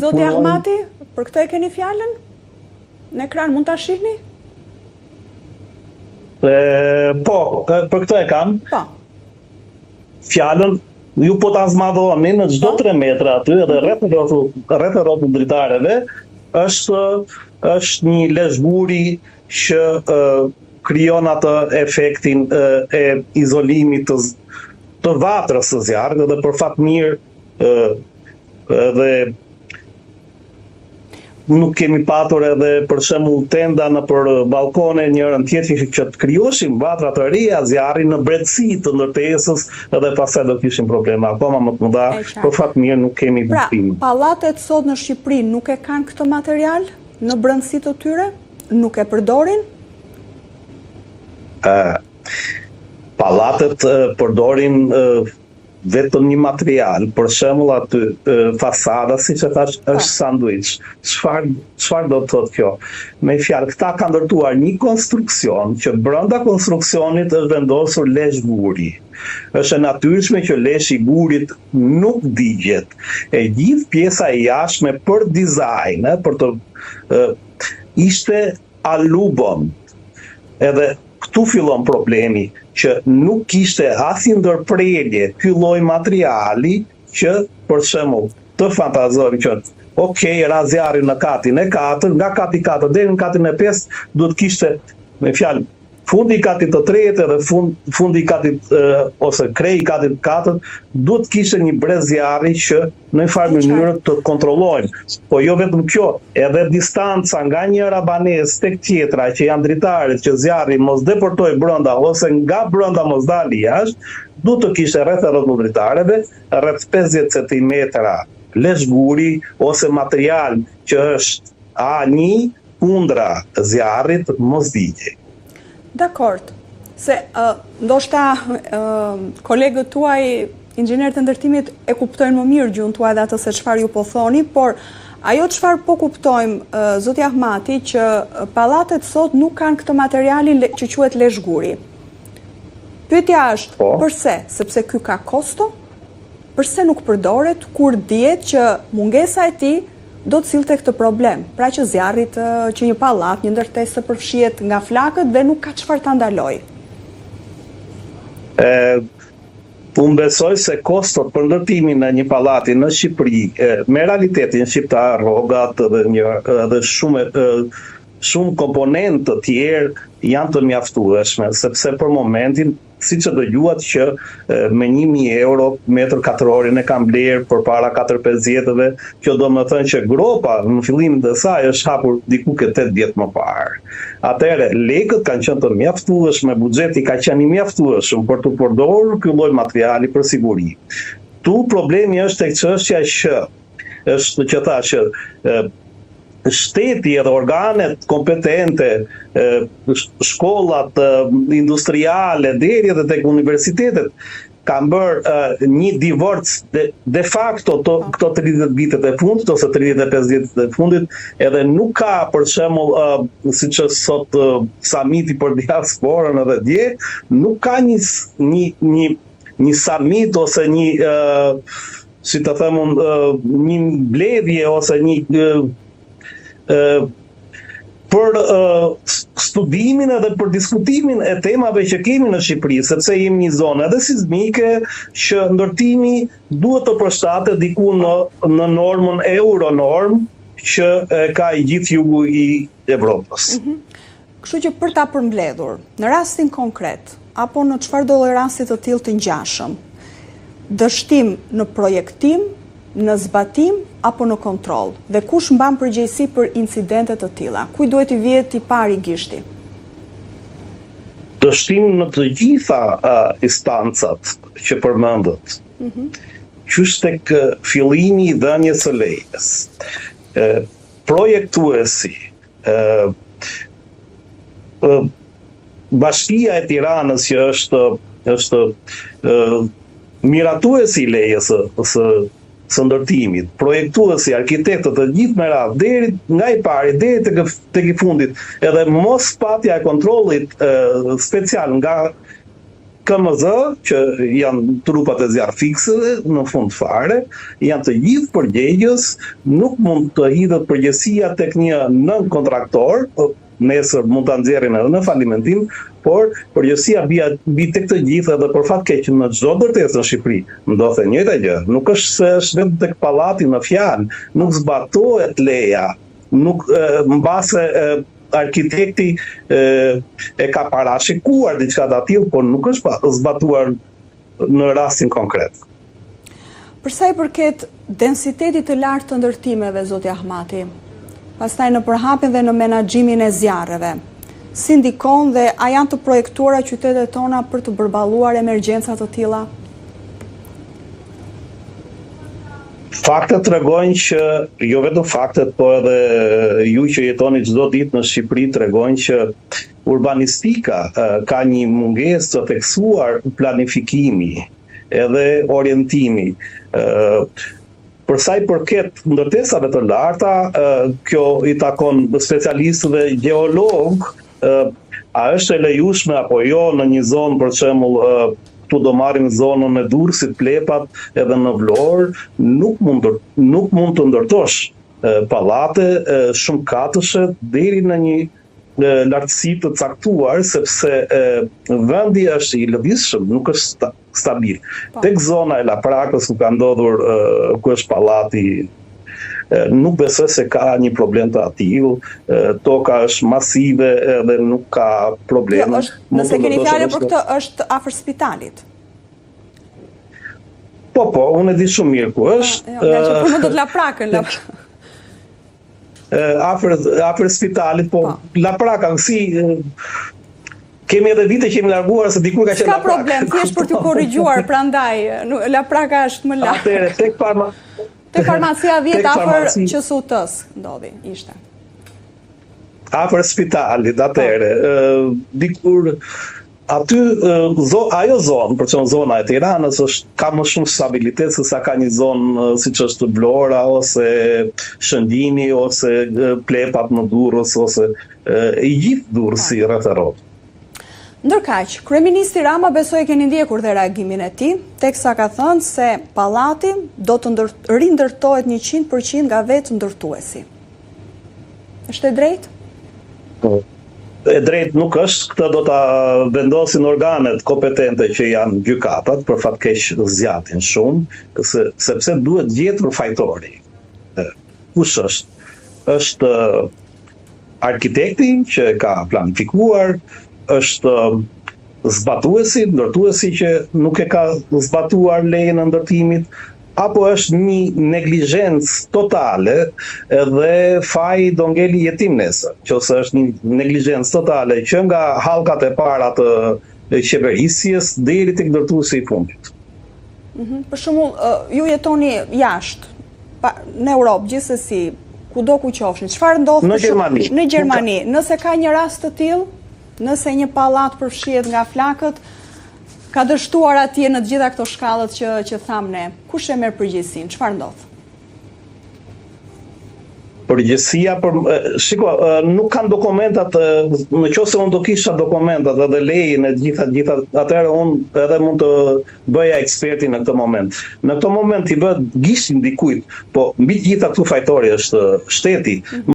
Zoti Ahmati, për këtë e keni fjalën? Në ekran mund ta shihni? Po, për këtë e kam. Po. Fjalën, ju po ta zmadhoni në çdo 3 metra aty edhe rreth rrotullt dritareve është një lezhguri që krijon atë efektin e izolimit të vatrës së zjarrit dhe për fat mirë edhe nuk kemi patur edhe për shembull tenda në për balkone njërën tjetër që të krijoshim vatra të reja zjarri në brendësi të ndërtesës edhe pastaj do kishim problema akoma më të mëdha, për fat mirë nuk kemi kuptim. Pra, pallatet sot në Shqipëri nuk e kanë këtë material në brendësi të tyre? Nuk e përdorin? Pallatet përdorin vetëm një material, për shembull aty fasada, siç e thash, është sanduiç. Çfarë do të thotë kjo? Me fjalë, këta kanë ndërtuar një konstruksion që brenda konstruksionit është vendosur lesh guri. Është e natyrshme që leshi i gurit nuk digjet. E gjithë pjesa e jashtme për dizajn, për të ishte alubon. Edhe këtu fillon problemi, që nuk kishte asnjë ndërprerje ky lloj materiali që për shembull të fantazojmë që ra zjarri në katin e 4, nga kati 4 deri në katin e 5 duhet kishte me fjalë fundi i katit të 3 edhe fundi i katit ose krej i katit 4 duhet kishte një brez zjarri që në një farë mënyrë të kontrollojnë. Po jo vetëm kjo, edhe distanca nga një rabanes tek tjetra që janë dritaret që zjarri mos deportoj brenda ose nga brenda mos dali jashtë, duhet të kishte rreth rrotull dritareve rreth 50 cm lezhguri ose material që është A1 kundra zjarrit mos digje. Dakord, se ndoshta kolegët tuaj, inxhinierët e ndërtimit e kuptojnë më mirë gjuhën tuaj dhe atë se çfarë ju po thoni, por ajo çfarë po kuptojmë, zoti Ahmati, që pallatet sot nuk kanë këtë materialin që quhet lezhguri. Pyetja është, përse? Sepse ky ka kosto? Përse nuk përdoret kur dihet që mungesa e tij do të sillte këtë problem, pra që zjarrit që një pallat, një ndërtesë të përfshihet nga flakët dhe nuk ka çfarë ta ndalojë. Unë besoj se kostot për ndërtimin e një pallati në Shqipëri, me realitetin shqiptar, rrogat dhe shumë komponentë të tjerë janë të mjaftueshme, sepse për momentin siç e dëgjuat që me 1.000 euro metër katrorin e kam blerë për para 4-5 vjetëve, kjo do më thënë që gropa në fillimin të saj është hapur diku ke 8 vjet më parë. Atëherë, lekët kanë qenë të mjaftueshme, buxheti ka qenë i mjaftueshëm për të përdorur ky lloj materiali për siguri. Tu problemi është tek çështja që thashë shteti edhe organet kompetente, shkollat industriale, deri edhe tek universitetet, kanë bërë një divorc de facto këto 30 vitet e fundit ose 35 vitet e fundit, edhe nuk ka për shembull siç është sot samiti për diasporën edhe dje, nuk ka një summit ose një si të them një mbledhje ose një për studimin edhe për diskutimin e temave që kemi në Shqipëri, sepse jemi një zonë edhe sismike që ndërtimi duhet të përshtatet diku në normën euronorm që ka i gjithë jugu i Evropës. Kështu që për ta përmbledhur, në rastin konkret, apo në çfarëdo lloj rasti të tillë të ngjashëm, dështim në projektim, në zbatim apo në kontroll, dhe kush mban përgjegjësi për incidente të tilla? Kujt duhet i vihet i pari gishti? Dështim në të gjitha instancat që përmendët. Qysh tek fillimi i dhënies së lejes, projektuesi, Bashkia e Tiranës që është miratuesi i lejes së ndërtimit, projektuesi, arkitektët të gjithë me radhë, deri nga i pari deri tek i fundit, edhe mos patja e kontrollit special nga KMZ, që janë trupat e zjarr fikseve, në fund fare, janë të gjithë përgjegjës, nuk mund të hidhet përgjegjësia tek një nën kontraktor, nesër mund ta nxjerrin edhe në falimentim, por përgjegjësia bi tek të gjithë edhe për fat keq në çdo ndërtesë në Shqipëri. Ndodh e njëjta gjë. Nuk është se është vetëm tek pallati në fjalë, nuk zbatohet leja, nuk mbase arkitekti e ka parashikuar diçka të tillë, por nuk është zbatuar në rastin konkret. Për sa i përket densitetit të lartë të ndërtimeve, zoti Ahmati, pastaj në përhapjen dhe në menaxhimin e zjarreve, si ndikon dhe a janë të projektuara qytetet tona për të përballuar emergjenca të tilla? Faktet tregojnë që, jo vetëm faktet, por edhe ju që jetoni çdo ditë në Shqipëri tregojnë që urbanistika ka një mungesë të theksuar planifikimi edhe orientimi. Për sa i përket ndërtesave të larta, kjo i takon specialistëve gjeolog, a është e lejueshme apo jo në një zonë, për shembull, tu do marrim zonën e Durrësit, Plepat, edhe në Vlorë, nuk mund të ndërtosh pallate shumë katëshe deri në një lartësi të caktuar, sepse vendi është i lëvizshëm, nuk është stabil. Tek zona e Laprakës ku ka ndodhur ku është pallati, nuk besoj se ka një problem të atill, toka është masive edhe nuk ka probleme. Nëse keni fjalë për këtë, është afër spitalit. Po, unë e di shumë mirë ku është. Nga që përmendët Laprakën. Afër spitalit, po Lapraka, si kemi edhe vite që jemi larguar se dikur ka qenë Laprak. Ka problem, thjesht për t'ju korrigjuar, prandaj Lapraka është më lart. Atëherë Tek farmacia 10 afër QSUT-s ndodhi, ishte. Afër spitalit, atëherë, dikur aty ajo zonë, për çon zona e Tiranës ka më shumë stabilitet se sa ka një zonë siç është Vlora ose Shëndini ose Plepat në Durrës ose i gjithë Durrësi rreth e rrot. Ndërkaq, kryeministri Rama besoi keni ndjekur dhe reagimin e tij, teksa ka thënë se pallati do të rindërtohet 100% nga vetë ndërtuesi. Është e drejtë? E drejtë nuk është, këtë do ta vendosin organet kompetente që janë gjykatat, për fat keq zgjatin shumë, sepse duhet gjetur fajtori. Kush është? Është arkitekti që ka planifikuar, është zbatuesi, ndërtuesi që nuk e ka zbatuar lejen e ndërtimit, apo është një neglizhencë totale edhe faji do ngeli jetim nesër, qose është një neglizhencë totale që nga hallkat e para të qeverisjes deri tek ndërtuesi i fundit. Për shembull, ju jetoni jashtë, në Europë gjithsesi, kudo ku qofshin, çfarë ndodh në Gjermani? Nëse ka një rast të tillë, nëse një pallat përfshihet nga flakët, ka dështuar atje në të gjitha këto shkallët që thamë ne, kush e merr përgjegjësinë? Çfarë ndodh? Përgjegjësia shiko, nuk kanë dokumentat, nëse unë do kisha dokumentat edhe lejen e gjitha, atëherë unë edhe mund të bëja eksperti në këtë moment. Në këtë moment i bëhet gishtin dikujt, po mbi gjitha këtu fajtori është shteti.